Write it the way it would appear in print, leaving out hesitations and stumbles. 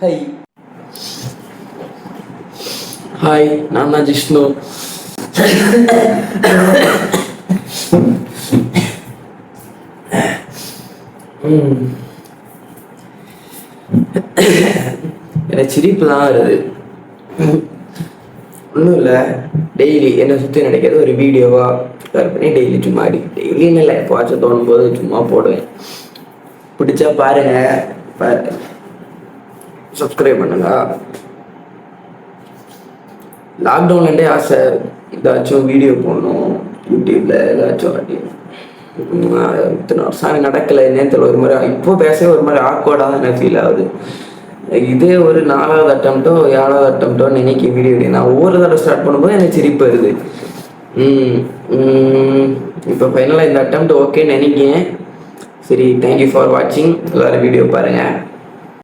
High hi, நான் தான் ஜிஷ்ணு. எனக்கு சிரிப்பு தான் வருது. ஒன்றும் இல்லை, டெய்லி என்னை சுற்றி நடக்கிறது ஒரு வீடியோவாக ஷேர் பண்ணி டெய்லி சும்மா டெய்லின்னு இல்லை, எப்போவாச்சும் தோணும் போது சும்மா போடுவேன். பிடிச்சா பாருங்க, சப்ஸ்கிரைப் பண்ணுங்க. லாக்டவுன்லேருந்தே ஆசை ஏதாச்சும் வீடியோ போடணும் யூடியூப்ல, ஏதாச்சும் இத்தனை வருஷம் நடக்கலை. நேரத்தில் ஒரு மாதிரி இப்போ பேசவே ஒரு மாதிரி ஆக்வர்டாக தான் எனக்கு ஃபீல் ஆகுது. இதே ஒரு 4வது அட்டம்ப்டோ 7வது அட்டம்ப்டோ நினைக்க வீடியோ நான் ஒவ்வொரு தடவை ஸ்டார்ட் பண்ணும்போது எனக்கு சிரிப்பு வருது. இப்போ ஃபைனலாக இந்த அட்டம்ப்ட் ஓகே நினைக்கிறேன். சரி, தேங்க்யூ ஃபார் வாட்சிங். எல்லாரும் வீடியோ பாருங்கள்.